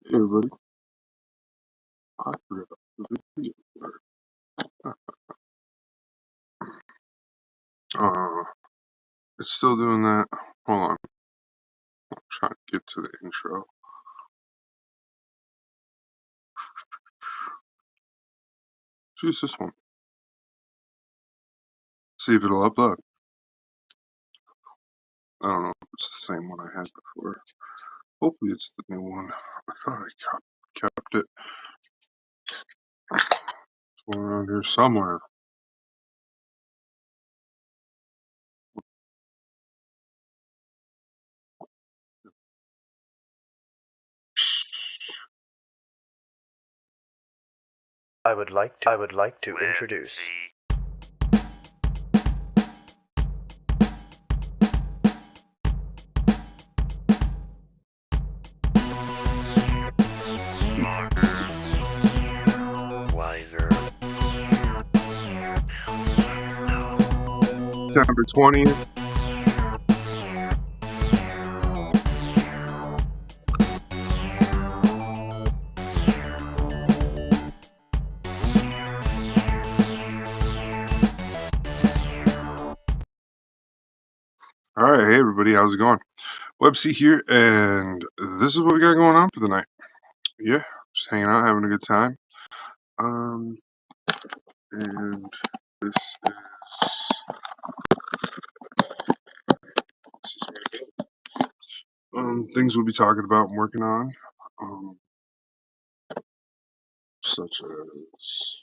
Hey everybody, I forgot the video. Uh, it's still doing that. Hold on, I'm trying to get to the intro. Choose this one. See if it'll upload. I don't know if it's the same one I had before. Hopefully it's the new one. I thought I kept it. It's around here somewhere. I would like to introduce. Wiser. September 20th. Alright, hey everybody, how's it going? Websy here, and this is what we got going on for the night. Yeah, just hanging out, having a good time. And this is my build. Things we'll be talking about and working on, such as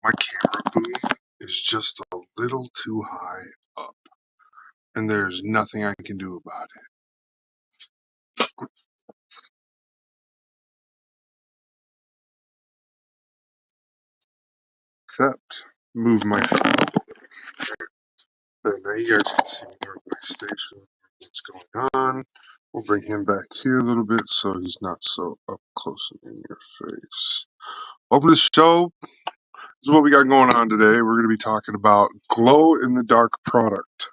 my camera booth is just a little too high up, and there's nothing I can do about it. Except move my phone. And now you guys can see more of my station, what's going on. We'll bring him back here a little bit so he's not so up close and in your face. Welcome to the show. This is what we got going on today. We're going to be talking about glow-in-the-dark product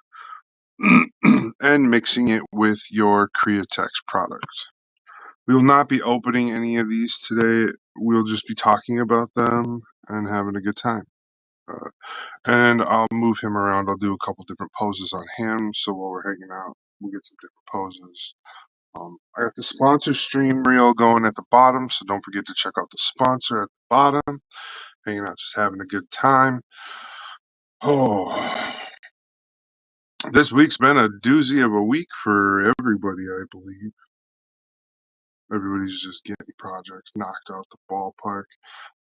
and mixing it with your Createx product. We will not be opening any of these today. We'll just be talking about them and having a good time. And I'll move him around. I'll do a couple different poses on him. So while we're hanging out, we'll get some different poses. I got the sponsor stream reel going at the bottom. So don't forget to check out the sponsor at the bottom. Hanging out, just having a good time. Oh, this week's been a doozy of a week for everybody, I believe. Everybody's just getting projects knocked out the ballpark.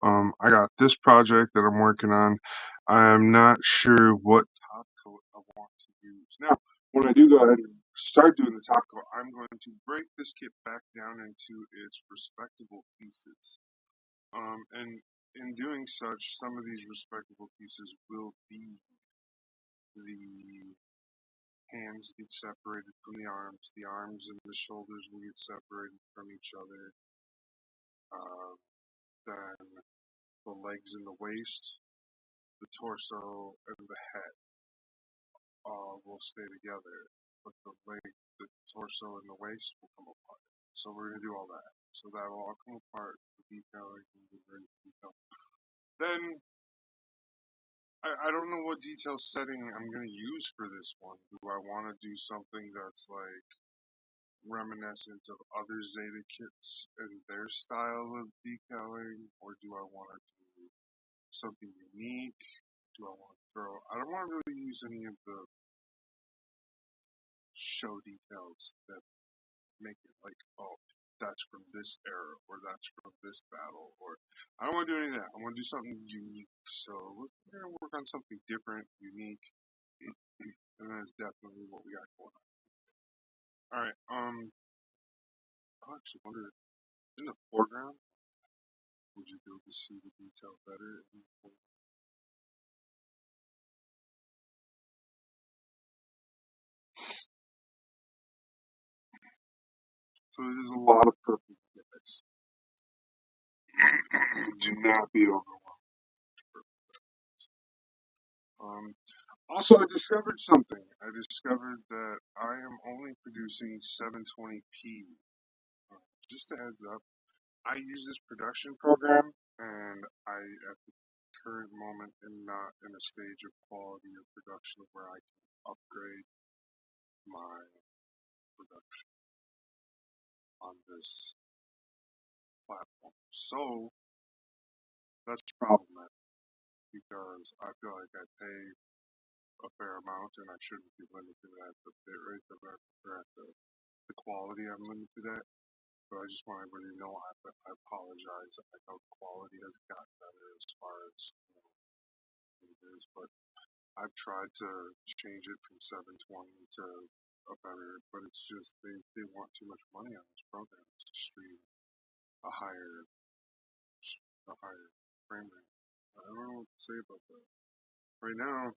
I got this project that I'm working on. I'm not sure what top coat I want to use. Now, when I do go ahead and start doing the top coat, I'm going to break this kit back down into its respectable pieces. And in doing such, some of these respectable pieces will be the hands get separated from the arms and the shoulders will get separated from each other. Then the legs and the waist, the torso, and the head will stay together, but the torso, and the waist will come apart. So we're going to do all that. So that will all come apart, the detailing and the very detail. Then, I don't know what detail setting I'm going to use for this one. Do I want to do something that's like reminiscent of other Zeta kits and their style of detailing, or do I want to do something unique? Do I want to throw? I don't want to really use any of the show details that make it like, oh, that's from this era, or that's from this battle, or I don't want to do any of that. I want to do something unique. So we're going to work on something different, unique, and that's definitely what we got going on. All right. I actually wonder, in the foreground, would you be able to see the detail better? So there's a lot of purple, guys. Do not be overwhelmed. Also, I discovered something. I discovered that I am only producing 720p. Uh, just a heads up. I use this production program, and I, at the current moment, am not in a stage of quality of production where I can upgrade my production on this platform. So that's problematic because I feel like I pay a fair amount, and I shouldn't be limited at the bit rate or at the quality I'm limited at. But I just want everybody to know I apologize. I know the quality has gotten better as far as it is, but I've tried to change it from 720 to a better, but it's just they want too much money on this program to stream a higher frame rate. I don't know what to say about that. Right now,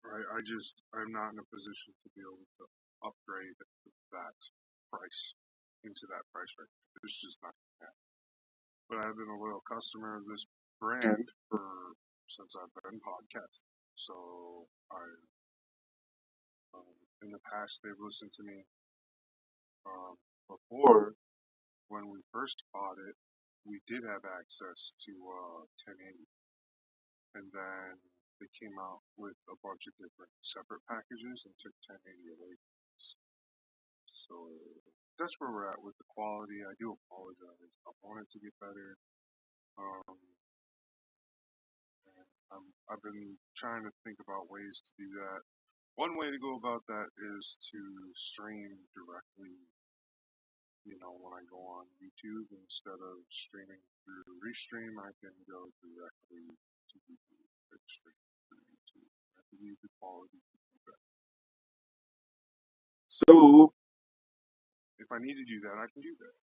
I'm not in a position to be able to upgrade that price into that price range. It's just not gonna happen. But I've been a loyal customer of this brand since I've been podcasting. So in the past they've listened to me. Before, when we first bought it, we did have access to 1080, and then they came out with a bunch of different separate packages and took 1080 away. So that's where we're at with the quality. I do apologize. I want it to get better. Um, I've been trying to think about ways to do that. One way to go about that is to stream directly, when I go on YouTube, instead of streaming through Restream, I can go directly to YouTube and stream through YouTube. I believe the quality would be better. So, if I need to do that, I can do that.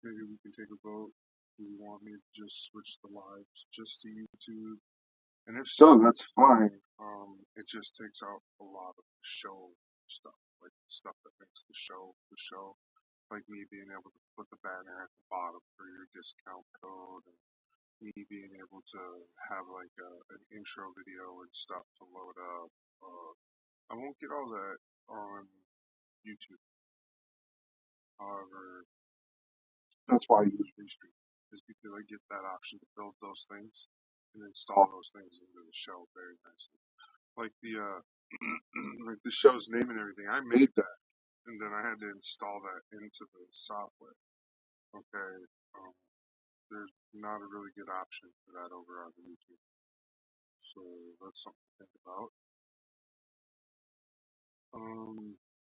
Maybe we can take a vote. Do you want me to just switch the lives just to YouTube? And if so, that's fine. It just takes out a lot of the show stuff, like stuff that makes the show, like me being able to put the banner at the bottom for your discount code, and me being able to have like an intro video and stuff to load up. I won't get all that on YouTube. However, that's why I use Restream, is because I get that option to build those things and install those things into the show very nicely. Like like the show's name and everything, I made that, and then I had to install that into the software. Okay, there's not a really good option for that over on YouTube, so that's something to think about.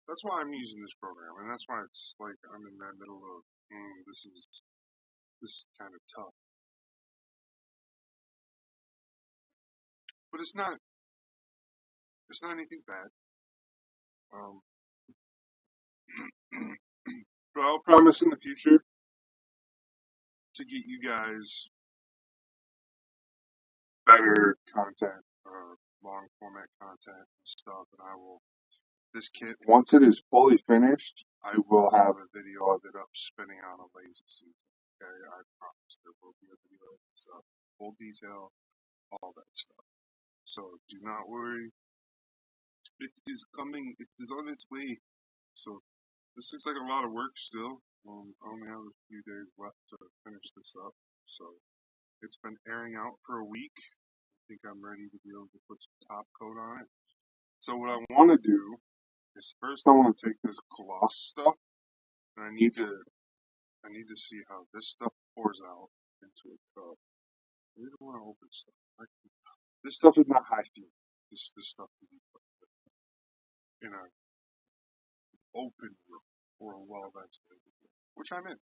That's why I'm using this program, and that's why it's like I'm in that middle of this is kind of tough, but it's not anything bad. But I'll promise in the future to get you guys better content, long format content and stuff, and I will. This kit, once it is fully finished, I will have a video of it up spinning on a lazy season. Okay, I promise there will be a video of this up, full detail, all that stuff. So do not worry. It is coming. It is on its way. So this looks like a lot of work still. I only have a few days left to finish this up. So it's been airing out for a week. I think I'm ready to be able to put some top coat on it. So what I want to do is first I want to take this gloss stuff, and I need to see how this stuff pours out into a cup. I really don't want to open stuff. This stuff is not high fuel. This stuff can be put in an open room or a well ventilated room, which I'm in.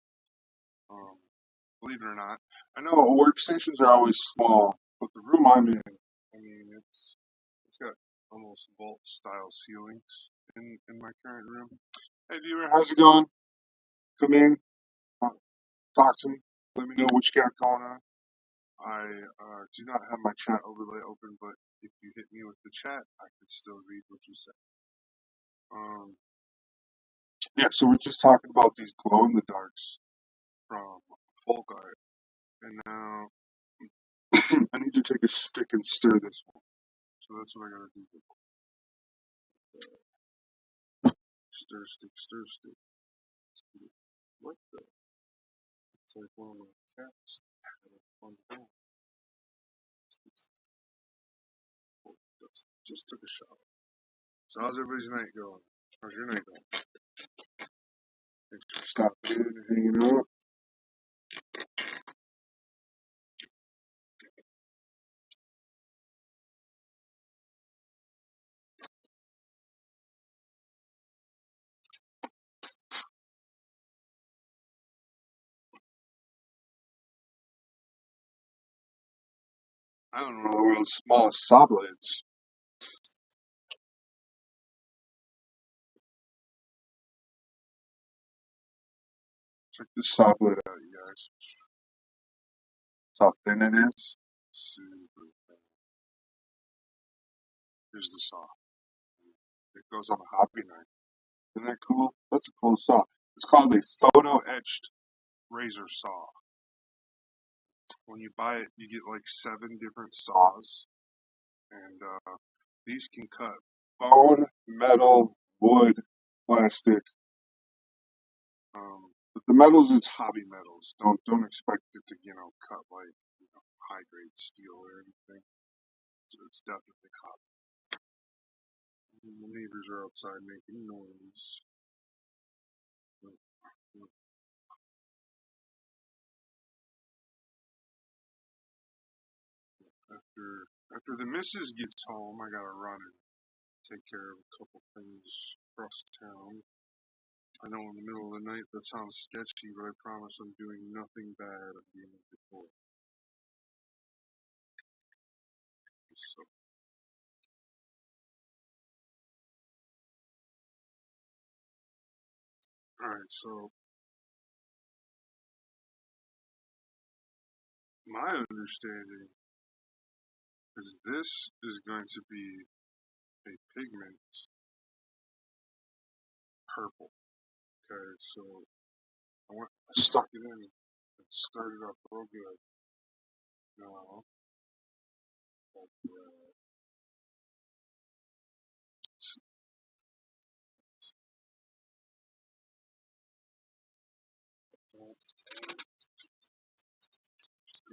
Believe it or not, I know workstations are always small, but the room I'm in, I mean, it's got almost vault style ceilings in my current room. Hey viewer, how's it going? Come in, talk to me, let me know what you got going on. I do not have my chat overlay open, but if you hit me with the chat, I can still read what you say. Yeah, so we're just talking about these glow in the darks from Folk Art, and now I need to take a stick and stir this one. So that's what I gotta do. Stir stick, stir stick. What the? It's like one of my cats had a fun time. Just took a shower. So how's everybody's night going? How's your night going? Thanks for stopping in and hanging out. I don't know the world's smallest saw blades. Check this saw blade out, you guys. See how thin it is? Super thin. Here's the saw. It goes on a hobby knife. Isn't that cool? That's a cool saw. It's called a photo etched razor saw. When you buy it, you get like 7 different saws, and these can cut bone, metal, wood, plastic. But the metals, it's hobby metals. Don't expect it to cut like high grade steel or anything. So it's definitely hobby. And the neighbors are outside making noise. After the missus gets home, I gotta run and take care of a couple things across town. I know in the middle of the night that sounds sketchy, but I promise I'm doing nothing bad at the end of the day. So, alright, so my understanding is this is going to be a pigment purple. Okay, so I stuck it in and started off real good. Now, go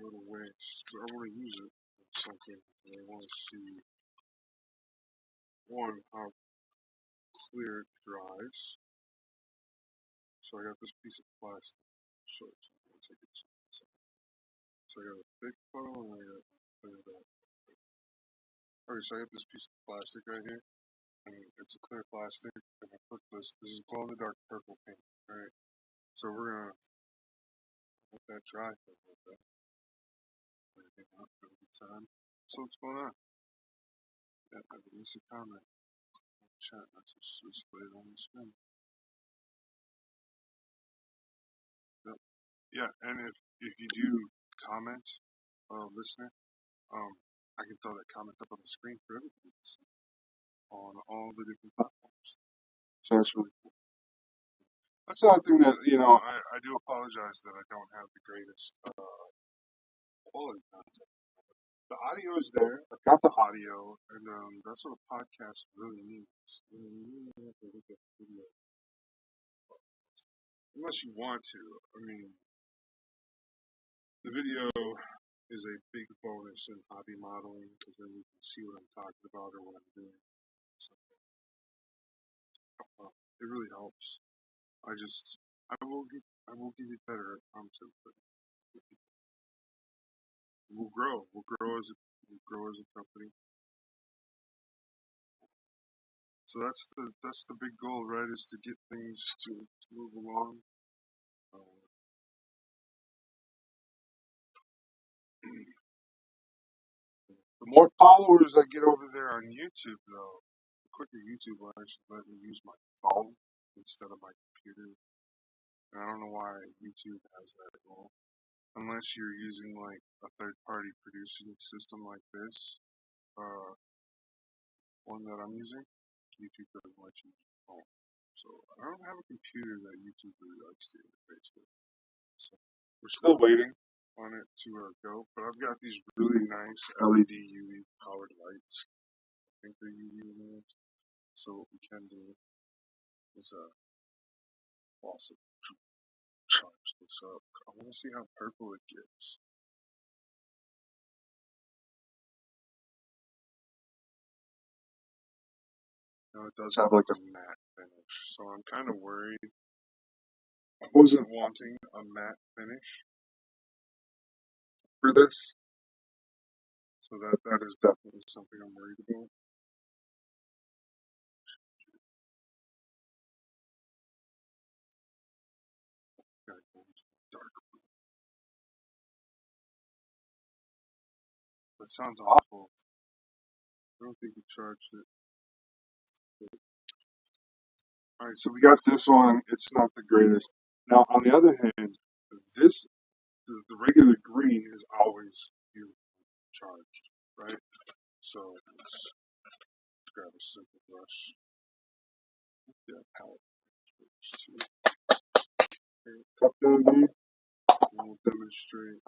to waste. I want to use it for something. I want to see, one, how clear it dries. So I got this piece of plastic. So I got a thick funnel and I got cleared up. Okay, so I got this piece of plastic right here, and it's a clear plastic, and I put this is glow in the dark purple paint, right? So we're gonna let that dry for a little bit. Have a good time. So what's going on? Yeah, I release a comment. Chat, I just displayed it on the screen. Yep. Yeah, and if you do comment, listener, I can throw that comment up on the screen for everybody to see on all the different platforms. So that's really cool. That's the other thing that I do apologize that I don't have the greatest quality content. The audio is there. I've got the audio, and that's what a podcast really needs. You don't have to look at video unless you want to. I mean, the video is a big bonus in hobby modeling because then you can see what I'm talking about or what I'm doing. So, it really helps. I will get better at content, but we'll grow. We'll grow as a company. So that's the big goal, right? Is to get things to move along. The more followers I get over there on YouTube, though, the quicker YouTube will actually let me use my phone instead of my computer. And I don't know why YouTube has that rule. Unless you're using like a third-party producing system like this, one that I'm using, YouTube doesn't let you use your phone. So I don't have a computer that YouTube really likes to interface with. So we're still waiting on it to go, but I've got these really nice LED UV powered lights think the UV is. So what we can do is also charge this up. I want to see how purple it gets. Now it does have like a matte finish, so I'm kind of worried. I wasn't wanting a matte finish for this, so that is definitely something I'm worried about. Gotta go into dark. That sounds awful. I don't think it charged it. Alright, so we got this one. It's not the greatest. Now, on the other hand, this, the regular green is always charged, right? So let's grab a simple brush. Yeah, palette brush too. Okay, cup down here, and we'll demonstrate.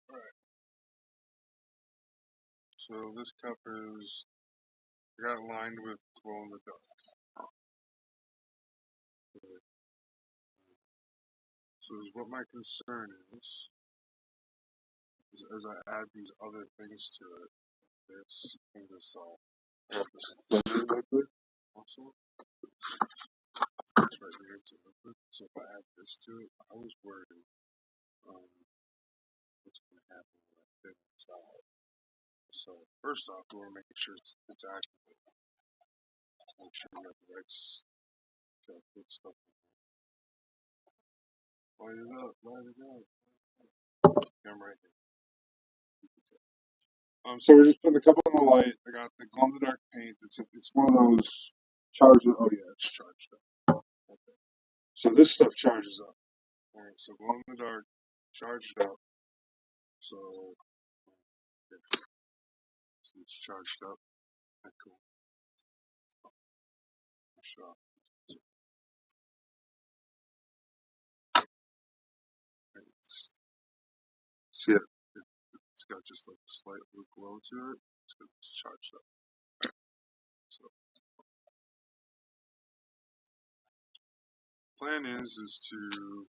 Alright, so this cup is, I got it lined with glow in the dark. So what my concern is as I add these other things to it, this and this this thunder liquid also. It's right here, it's a liquid. So if I add this to it, I was worried what's going to happen when I thin this out. So first off, we want to make sure it's activated. Make sure we got the right good stuff. Light it up, light it up. I'm right here. So we're just putting a couple on the light. I got the glow in the dark paint. It's one of those charger. Oh yeah, it's charged up. Okay. So this stuff charges up. All right. So glow in the dark, charged up. So, okay. So it's charged up. Okay, cool. Sure. See it? It's got just like a slight glow to it. It's because it's charged up. So plan is to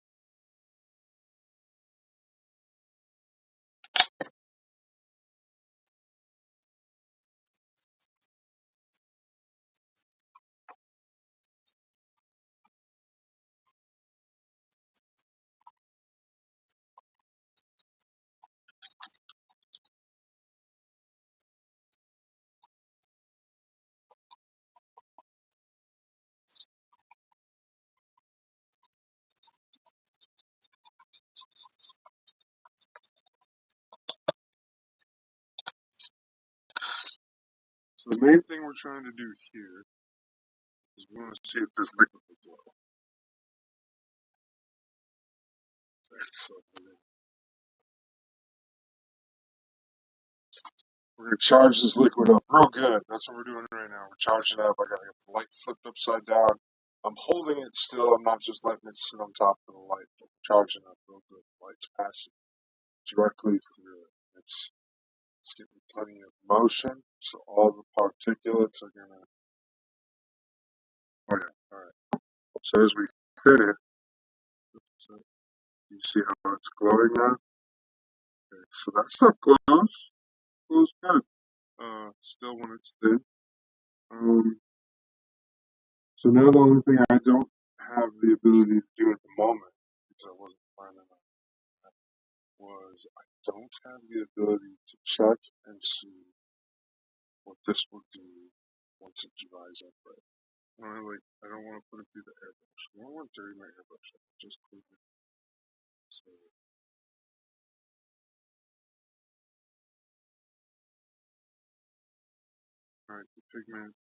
so the main thing we're trying to do here is we want to see if this liquid will glow. Okay, so we're gonna charge this liquid up real good. That's what we're doing right now. We're charging it up. I gotta get the light flipped upside down. I'm holding it still. I'm not just letting it sit on top of the light. But I'm charging up real good. The light's passing directly through it. It's getting plenty of motion, so all the particulates are gonna. Oh yeah, all right. So as we thin it, so you see how it's glowing now. Okay, so that stuff glows good. Still when it's thin. So now the only thing I don't have the ability to do at the moment, because I wasn't planning on that, was I don't have the ability to check and see what this will do once it dries up. Right. I don't want to put it through the airbrush. I don't want to dirty my airbrush. I just clean it. So, alright, the pigment.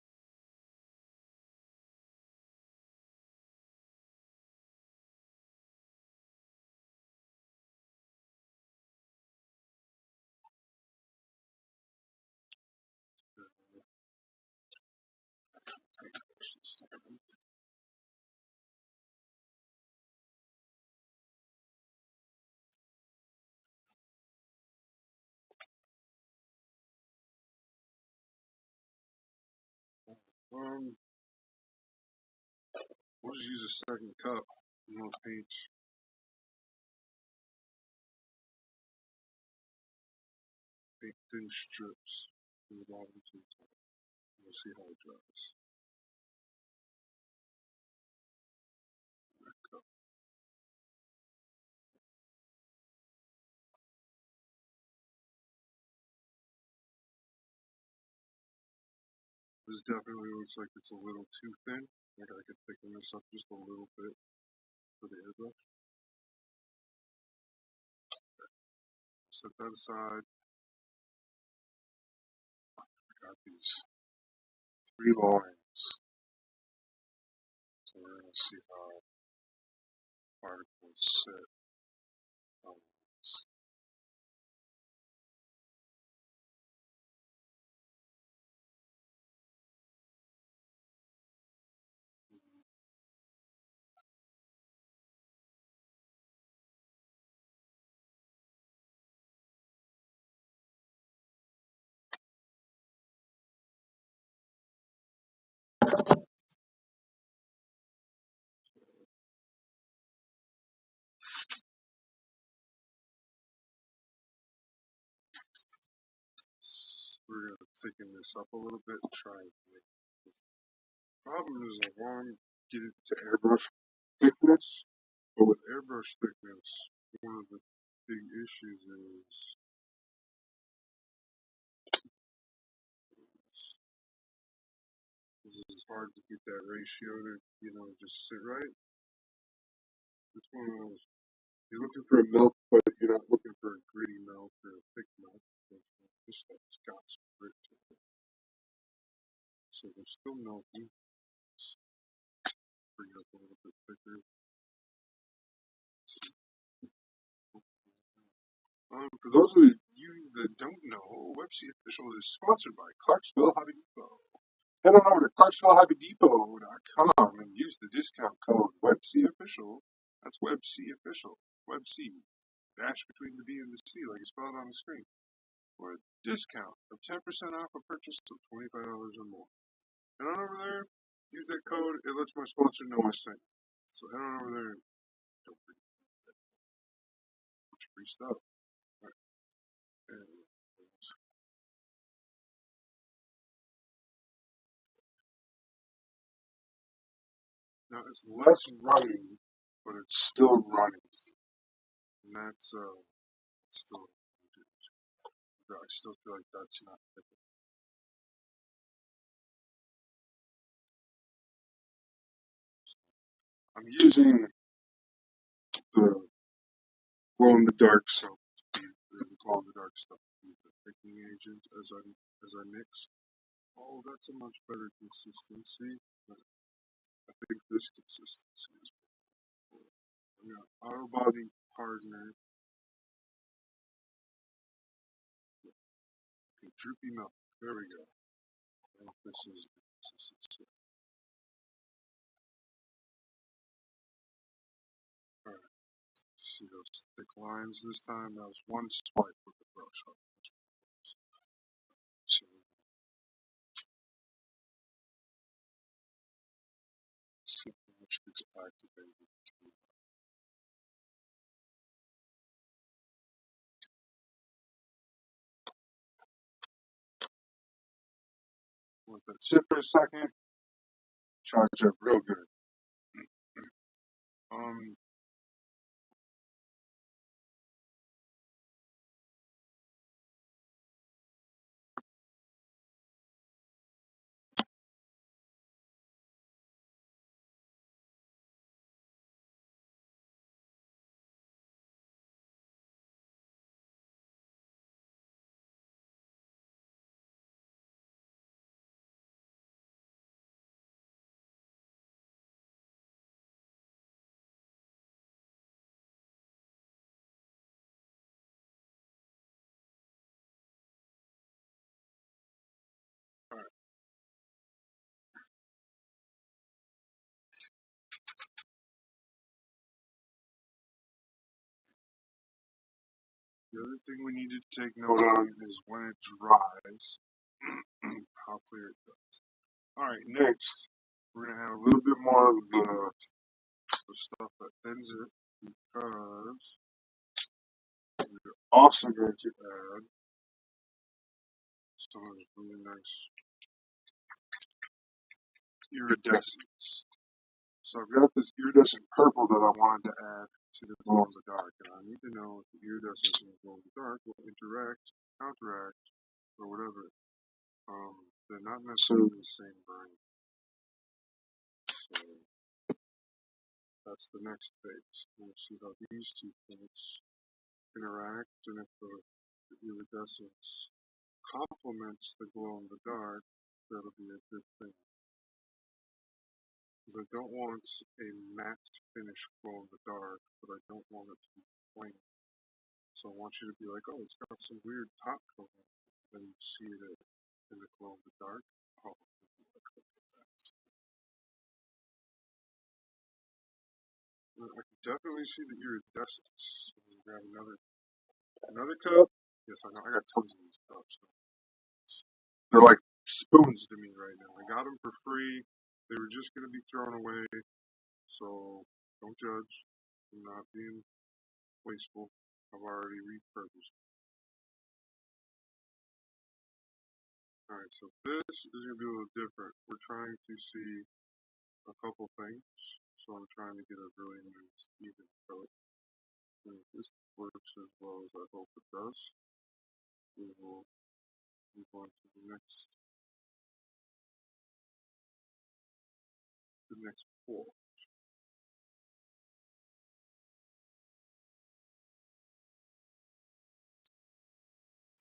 Um, we'll just use a second cup. No paint. Paint thin strips from the bottom to the top. We'll see how it dries. This definitely looks like it's a little too thin. Like I could thicken this up just a little bit for the airbrush. Set that aside. I got these 3 lines. So we're going to see how particles sit on this. We're going to thicken this up a little bit and try and make it. The problem is I want to get it to airbrush thickness, but with airbrush thickness, one of the big issues is it's hard to get that ratio to, just sit right. It's one of those, you're looking for a milk, but you're not looking for a gritty milk or a thick milk. This stuff's got some grit to it. So they're still milky. Let's bring it up a little bit thicker. For those of you that don't know, Websy Official is sponsored by Clarksville Hobby Depot. Head on over to ClarksvilleHobbyDepot.com and use the discount code WebCOfficial. That's WebCOfficial. WebC dash between the B and the C, like it's spelled on the screen. For a discount of 10% off a purchase of $25 or more. Head on over there, use that code, it lets my sponsor know I sent you. So head on over there and don't forget that much free stuff. Right. And now it's less running, but it's still running. And that's still I still feel like that's not thick. I'm using the glow in the dark soap, the glow in the dark stuff, the thickening agent as I mix. Oh, that's a much better consistency. I think this consistency is better. I'm gonna auto body hardener. Okay, droopy milk. There we go. I think this is the consistency. Alright. See those thick lines this time? That was one swipe with the brush. So see how much gets activated. Let that sit for a second. Charge up real good. Um, The other thing we need to take note on is when it dries, how clear it does. Alright, next, we're going to have a little bit more of the stuff that thins it, because we're also going to add some of this really nice iridescence. So I've got this iridescent purple that I wanted to add to the glow in the dark, and I need to know if the iridescence and the glow in the dark will interact, counteract, or whatever. They're not necessarily the same brand. So that's the next phase. We'll see how these two things interact, and if the iridescence complements the glow in the dark, that'll be a good thing. Because I don't want a matte finish glow in the dark, but I don't want it to be plain. So I want you to be like, oh, it's got some weird top coat, and you see it in the glow in the dark. Oh, I can definitely see the iridescence. So grab another cup. Yes, I know. I got tons of these cups. They're like spoons to me right now. I got them for free. They were just going to be thrown away. So don't judge. I'm not being wasteful. I've already repurposed. Alright, so this is going to be a little different. We're trying to see a couple things. So I'm trying to get a really nice even coat. And if this works as well as I hope it does, we will move on to the next pour.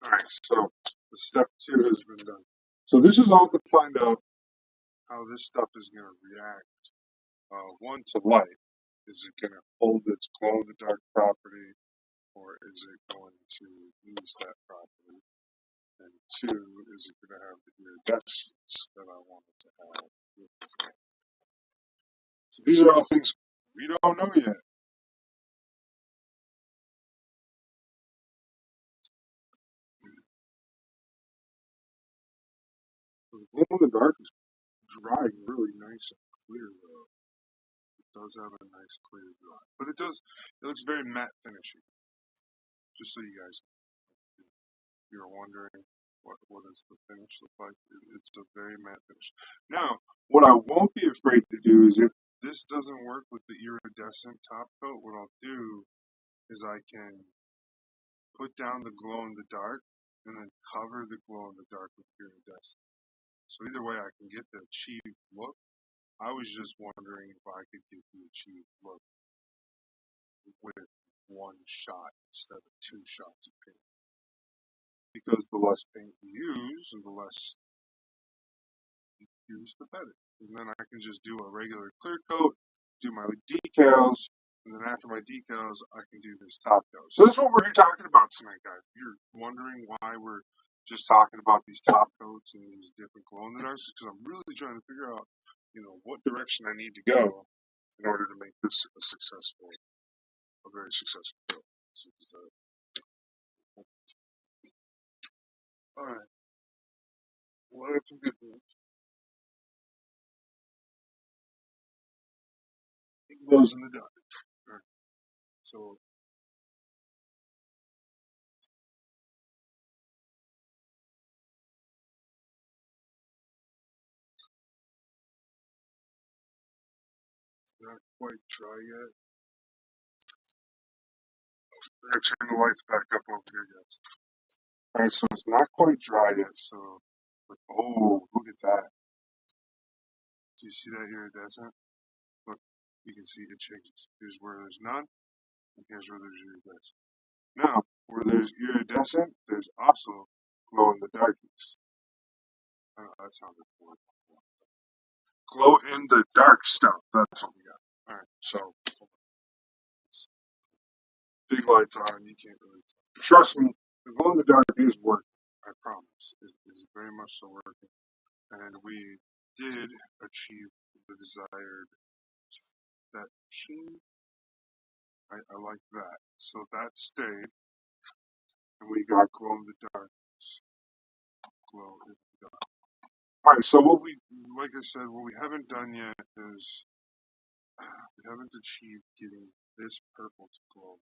Alright, so the step 2 has been done. So this is all to find out how this stuff is going to react. One, to light. Is it going to hold its glow in the dark property, or is it going to lose that property? And 2, is it going to have the iridescence that I want it to have? So these are all things we don't know yet. So the glow in the dark is drying really nice and clear, though. It does have a nice clear dry, but it looks very matte finishing. Just so you guys, if you're wondering what does the finish look like, it's a very matte finish. Now, what I won't be afraid to do is if this doesn't work with the iridescent top coat, what I'll do is I can put down the glow in the dark and then cover the glow in the dark with iridescent. So either way, I can get the achieved look. I was just wondering if I could get the achieved look with one shot instead of 2 shots of paint. Because the less paint you use and the less you use, the better. And then I can just do a regular clear coat, do my decals, and then after my decals, I can do this top coat. So that's what we're talking about tonight, guys. If you're wondering why we're just talking about these top coats and these different glow in the darks, because I'm really trying to figure out, what direction I need to go in order to make this a very successful coat. All right. Well, I got some good news. It glows in the dark. All right. So it's not quite dry yet. I'm gonna turn the lights back up over here, guys. Alright, so it's not quite dry yet, so oh, look at that. Do you see that iridescent? Look, you can see it changes. Here's where there's none, and here's where there's iridescent. Now, where there's iridescent, there's also glow in the darkness. That sounded horrible. Glow in the dark stuff. That's what we got. Alright, so big lights on, you can't really tell. Trust me, the glow in the dark is working. I promise. It's very much so working. And we did achieve the desired that sheen. I like that. So that stayed. and we got glow in the dark. Glow in the dark. All right. So like I said, what we haven't done yet is we haven't achieved getting this purple to glow.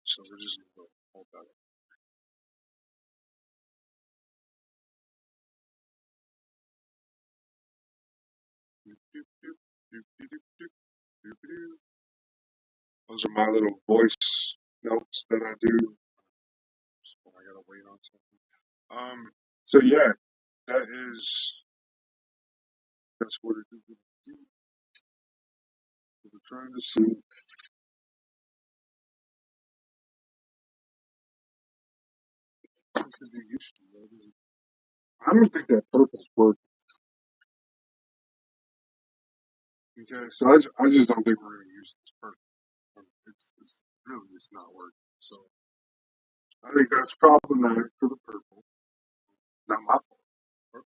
So we're just gonna go hold that up. Those are my little voice notes that I do when I gotta wait on something. So yeah, that's what it is. We're trying to see. What's the big issue? I don't think that purple's working. Okay, so I just don't think we're gonna use this purple. It's really it's not working. So I think that's problematic for the purple. Not my fault.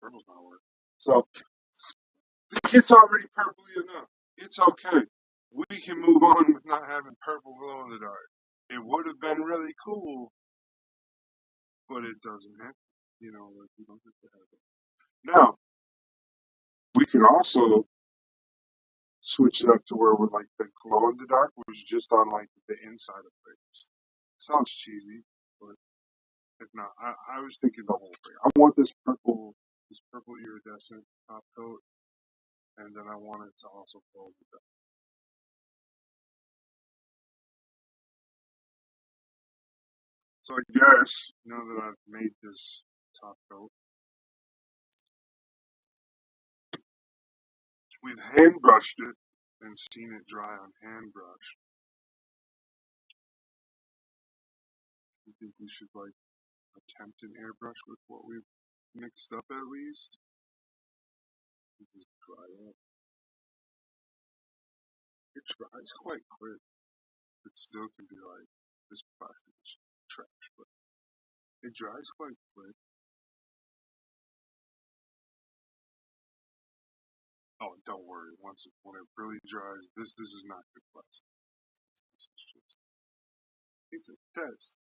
Purple's not working. So the kit's already purpley enough. It's okay. We can move on with not having purple glow in the dark. It would have been really cool, but it doesn't happen. You know, like we don't get to have it. Now, we can also switch it up to where we're like the glow in the dark was just on like the inside of things. Sounds cheesy, but if not, I was thinking the whole thing. I want this purple iridescent top coat, and then I want it to also glow in the dark. So I guess now that I've made this top coat, we've hand brushed it and seen it dry on hand brush. I think we should like attempt an airbrush with what we've mixed up at least. Just dry it. It dries quite quick. It still can be like this plastic is trash, but it dries quite quick. Oh, don't worry. When it really dries, this is not good plastic. It's a test.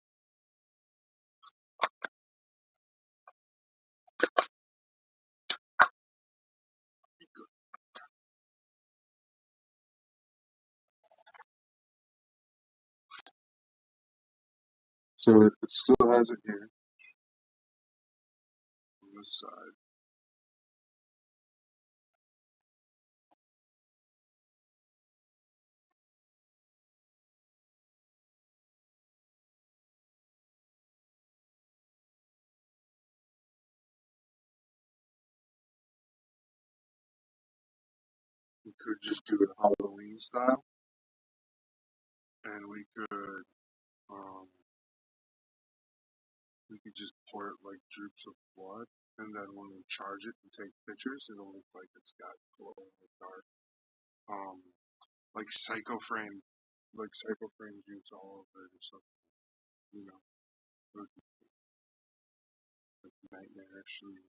So it still has it here on this side. We could just do it Halloween style, and um, we could just pour it like droops of blood, and then when we charge it and take pictures, it'll look like it's got glow in the dark. Like psycho frame juice all over it or something, you know, like nightmarishly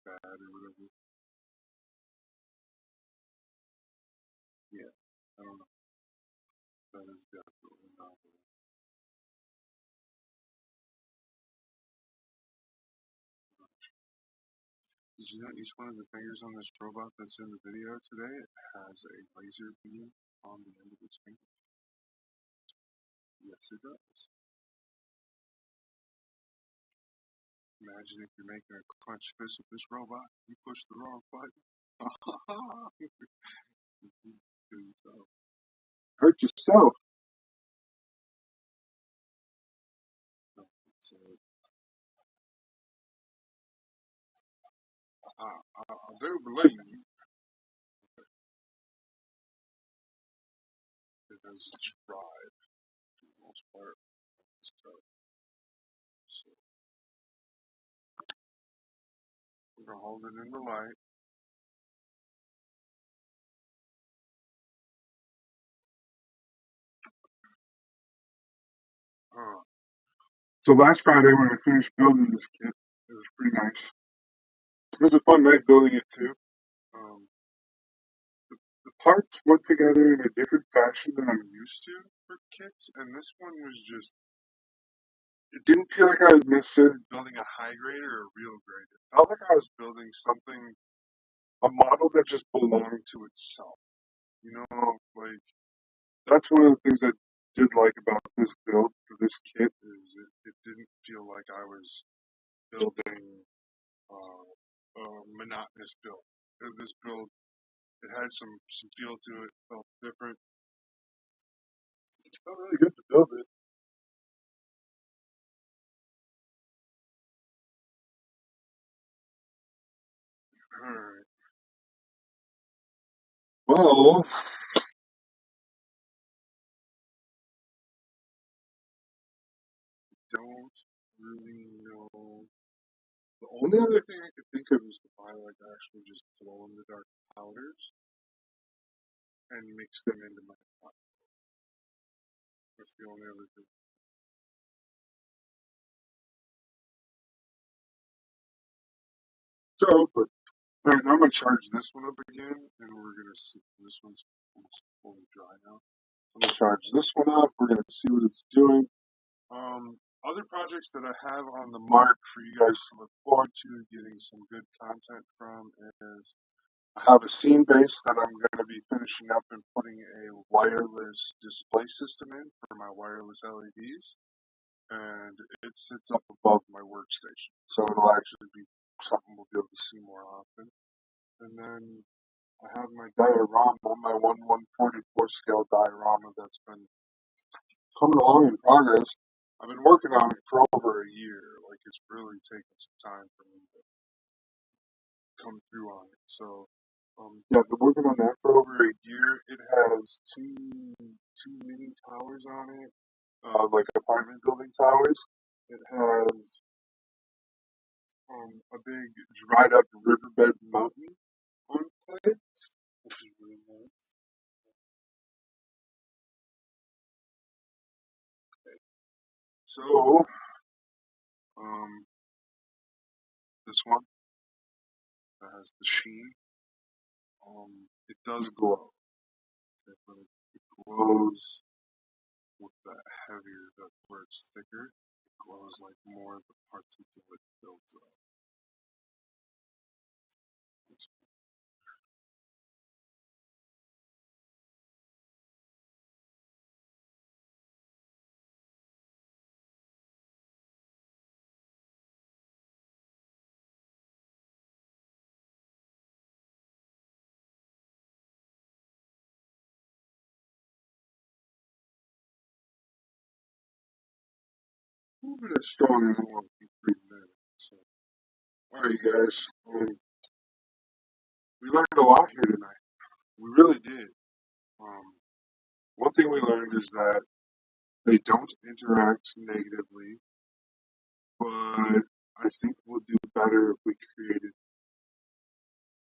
bad or whatever. Yeah, I don't know. That is definitely not it. Did you know each one of the fingers on this robot that's in the video today has a laser beam on the end of its finger? Yes, it does. Imagine if you're making a clench fist with this robot, you push the wrong button. Hurt yourself. So, I do believe you because it's tried for the most part. So we're gonna hold it in the light. So last Friday when I finished building this kit, it was pretty nice. It was a fun night building it too. Um, the parts went together in a different fashion than I'm used to for kits, and this one was just, it didn't feel like I was necessarily building a high grade or a real grade. It felt like I was building something, a model that just belonged to itself. You know, like, that's one of the things I did like about this build for this kit is it didn't feel like I was building a monotonous build. This build, it had some feel to it, felt different. It felt really good to build it. Alright. Well, don't really know. The only other thing I could think of is to buy like actual just glow in the dark powders and mix them into my pot. That's the only other thing. So, but alright, now I'm gonna charge this one up again, and we're gonna see. This one's almost fully dry now. I'm gonna charge this one up. We're gonna see what it's doing. Other projects that I have on the mark for you guys to look forward to getting some good content from is I have a scene base that I'm going to be finishing up and putting a wireless display system in for my wireless LEDs, and it sits up above my workstation, so it'll actually be something we'll be able to see more often. And then I have my diorama, my 1/144 scale diorama that's been coming along in progress. I've been working on it for over a year. Like, it's really taken some time for me to come through on it. So, yeah, I've been working on that for over a year. It has two mini towers on it, like apartment building towers. It has a big dried up riverbed mountain on it, which is really nice. So, um, this one that has the sheen. It does glow. Okay, but it glows with that heavier, that where it's thicker. It glows like more of the particulate builds up. It's a little bit strong and I don't want to keep breathing in. So, alright, guys. We learned a lot here tonight. We really did. Um, one thing we learned is that they don't interact negatively, but I think we'll do better if we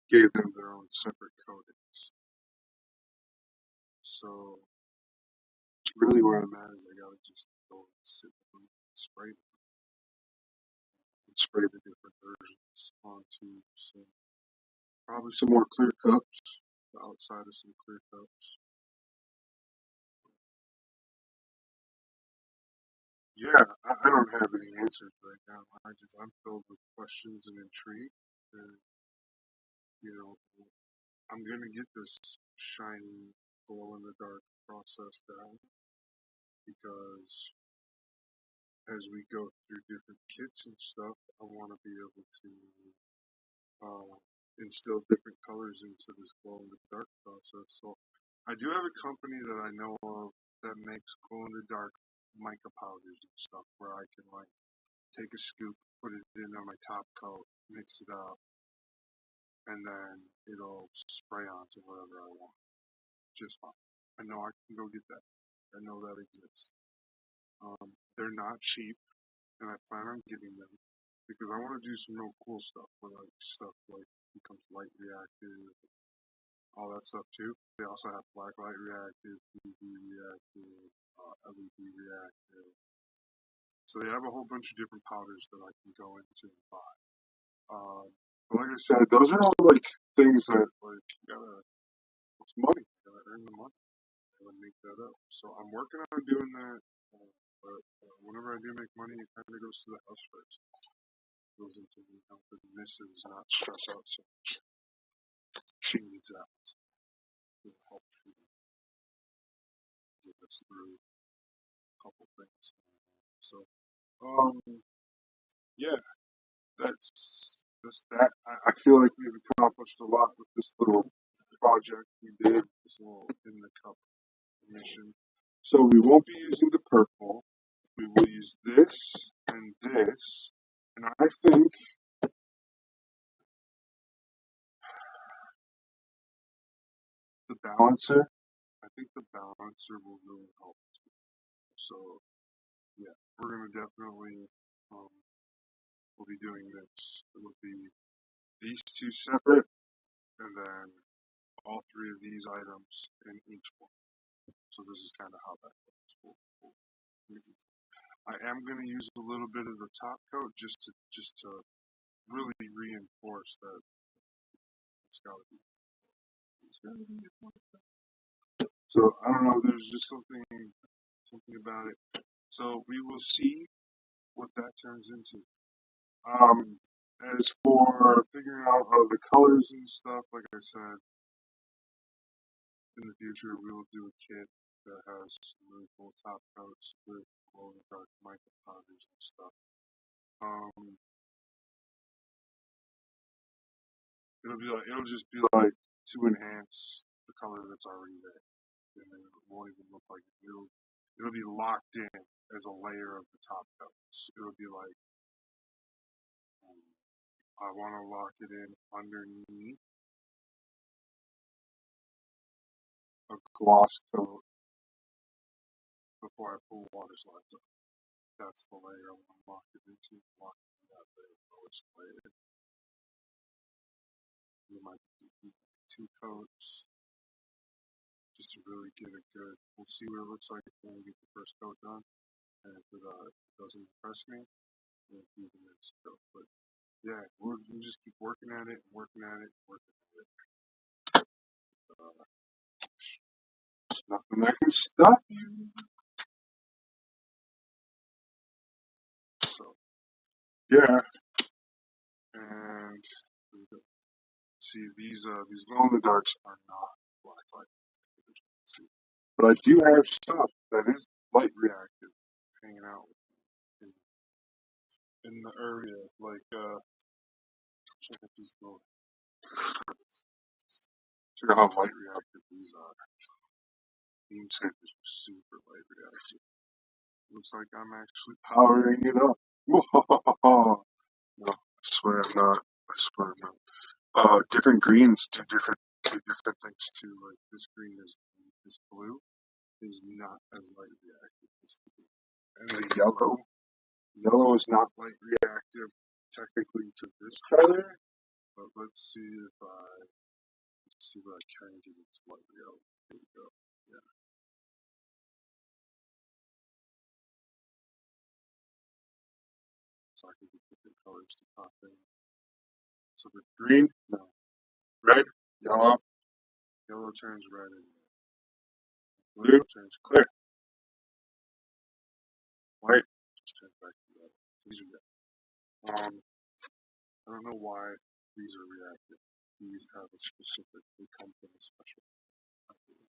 gave them their own separate codings. So, really where I'm at is I gotta just go and sit and spray the different versions onto some, probably some more clear cups, the outside of some clear cups. Yeah, I don't have any answers right now. I'm filled with questions and intrigue, and you know, I'm gonna get this shiny glow in the dark process down because as we go through different kits and stuff, I want to be able to instill different colors into this glow in the dark process. So I do have a company that I know of that makes glow in the dark mica powders and stuff where I can like take a scoop, put it in on my top coat, mix it up, and then it'll spray onto whatever I want. Just fine. I know I can go get that. I know that exists. They're not cheap, and I plan on getting them because I want to do some real cool stuff where like stuff like becomes light reactive, all that stuff too. They also have black light reactive, UV reactive, LED reactive. So they have a whole bunch of different powders that I can go into and buy. But like I said, those are all like things that like you gotta, it's money. earn the money. I would make that up. So I'm working on doing that. But whenever I do make money, it kind of goes to the house first. It goes into me helping Mrs. not stress out so much. She needs that to help get us through a couple things. So, yeah, that's that. I feel like we've accomplished a lot with this little project we did, this little in the cup mission. So we won't be using the purple. We will use this and this. And I think the balancer, I think the balancer will really help. So yeah, we're gonna definitely um we'll be doing this. It will be these two separate and then all three of these items in each one. So this is kind of how that goes. I am going to use a little bit of the top coat just to really reinforce that it's got to be. It's got to be. So I don't know. There's just something about it. So we will see what that turns into. Um, as for figuring out the colors and stuff, like I said, in the future we will do a kit that has really cool top coats with glow in the dark mica powders and stuff. Um, it'll just be like to enhance the color that's already there, and then it won't even look like it. It'll be locked in as a layer of the top coats. It'll be like I want to lock it in underneath a gloss coat before I pull water slides up. That's the layer I want to lock it into. Lock it in that layer, lowest layer. We might do 2 coats just to really get it good. We'll see what it looks like when we get the first coat done. And if it doesn't impress me, we'll do the next coat. But yeah, we'll just keep working at it, working at it, working at it. There's nothing that can stop you. So yeah, and see these glow in the darks are not black light. See, but I do have stuff that is light reactive hanging out in the area. Like check out these little. Check out how light reactive these are. Beam sabers are super light reactive. Looks like I'm actually powering it up. No, I swear I'm not. I swear I'm not. Different greens do different things too. Like this green this blue is not as light reactive as the green. And the yellow is not light reactive technically to this color, but let's see if I can get it to light yellow. Here we go. Yeah. So I can get different colors to pop in. So the green, no. Red, yellow, yellow turns red and blue turns clear. White just turns back to yellow. These are red. I don't know why these are reactive. These have a specific, they come from a special company.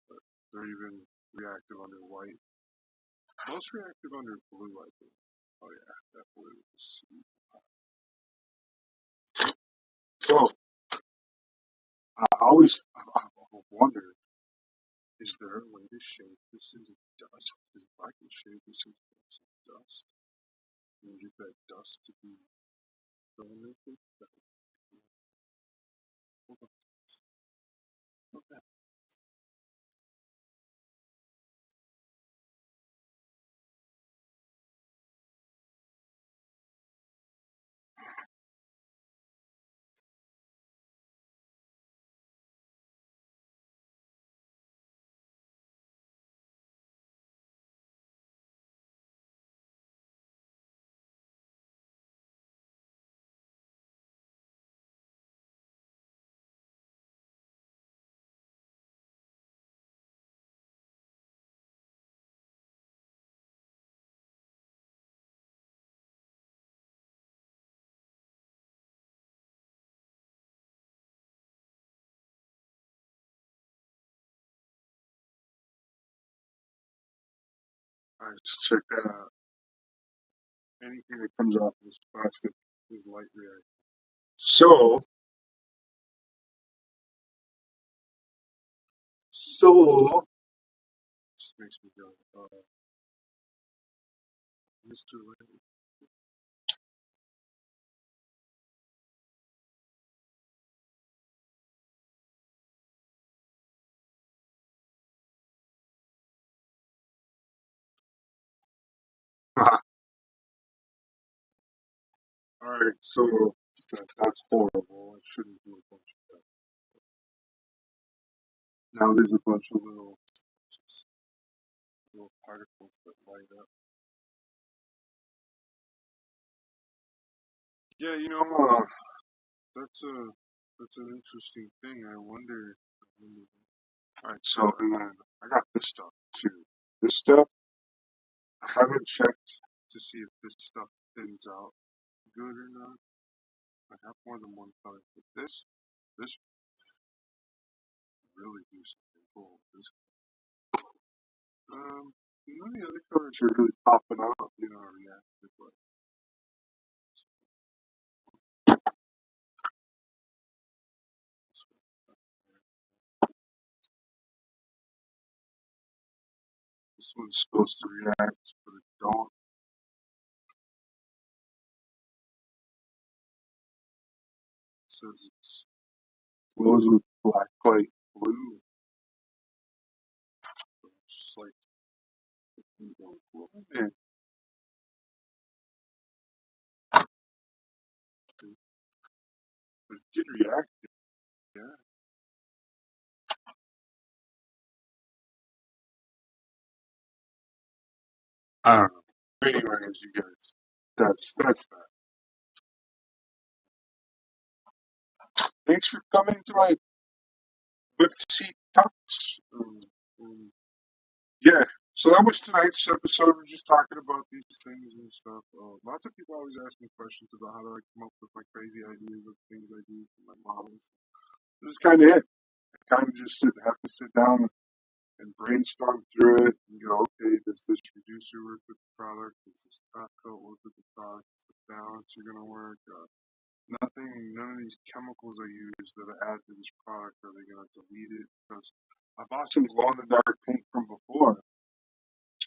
But they're even reactive under white. Most reactive under blue, I think. Oh yeah, that blue is super hot. So I've wondered, is there a way to shape this into dust? Because if I can shape this into dust and get that dust to be filamented, that would be cool. Alright, just check that out. Anything that comes off this plastic is light reactive. So just makes me go, Mr. Lane. Alright, so that's horrible. I shouldn't do a bunch of that. Now there's a bunch of little particles that light up. Yeah, that's an interesting thing. I wonder. Alright, so and then I got this stuff too. This stuff I haven't checked to see if this stuff thins out good or not. I have more than one color, but this really do something cool. None of the other colors are really popping out, reactive, but this one's supposed to react, but it don't. It says it glows with black light blue. So it's just like, don't glow in it. But it did react, yeah. I don't know. Anyways, you guys, that's that. Thanks for coming to my Whipsy Talks. Yeah, so that was tonight's episode. We're just talking about these things and stuff. Lots of people always ask me questions about how do I come up with my crazy ideas of things I do for my models. This is kind of it. I kind of just have to sit down and brainstorm through it and go, okay, does this reducer work with the product? Does this top coat work with the product? Is the balance are going to work? None of these chemicals I use that I add to this product, are they going to delete it? Because I bought some glow in the dark paint from before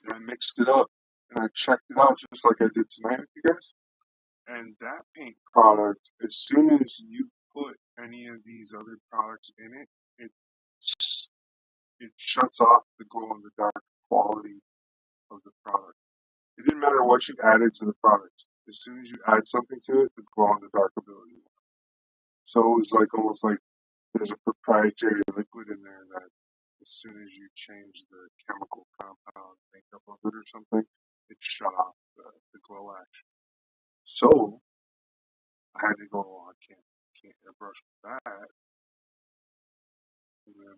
and I mixed it up and I checked it out just like I did tonight with you guys. And that paint product, as soon as you put any of these other products in it, it it shuts off the glow in the dark quality of the product. It didn't matter what you added to the product. As soon as you add something to it, the glow in the dark ability. So it was like almost like there's a proprietary liquid in there that as soon as you change the chemical compound makeup of it or something, it shut off the glow action. So I had to go, oh, I can't airbrush with that. And then,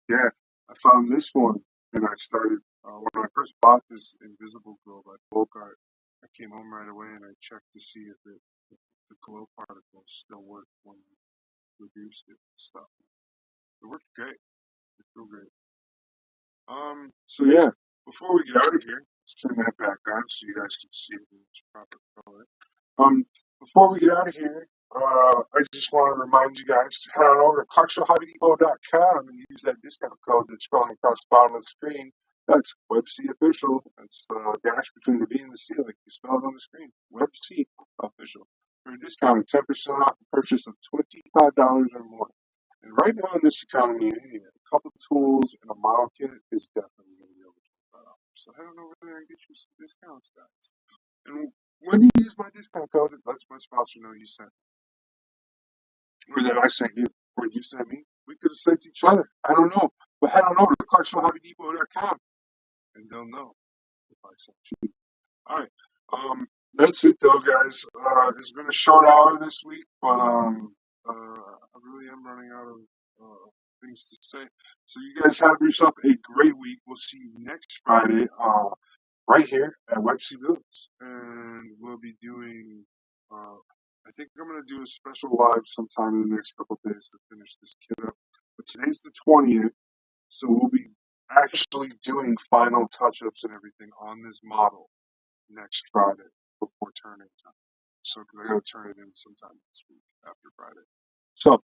yeah, I found this one and I started, when I first bought this Invisible Glow by Bogart, I came home right away and I checked to see if the glow particles still work when you reduced it and stuff. It worked great. It felt great. So yeah, before we get out of here, let's turn that back on so you guys can see it in its proper color. Before we get out of here, I just want to remind you guys to head on over to ClarksvilleHobbyDepot.com and use that discount code that's scrolling across the bottom of the screen. That's WebC Official. That's the dash between the B and the C, like you spell it on the screen. WebC Official. For a discount of 10% off the purchase of $25 or more. And right now in this economy, hey, a couple tools and a model kit is definitely going to be over $25. So head on over there and get you some discounts, guys. And when you use my discount code, it lets my sponsor know you sent me. Or that I sent you, or you sent me. We could have sent each other. I don't know. But head on over to ClarksvilleHobbyDepot.com and they'll know if I sent you. All right. That's it though, guys. It's been a short hour this week, but I really am running out of things to say. So you guys have yourself a great week. We'll see you next Friday, right here at Wexy Goods, and we'll be doing. I think I'm gonna do a special live sometime in the next couple of days to finish this kit up. But today's the 20th, so we'll be actually doing final touch-ups and everything on this model next Friday before turning time. So, because I gotta turn it in sometime this week after Friday. So,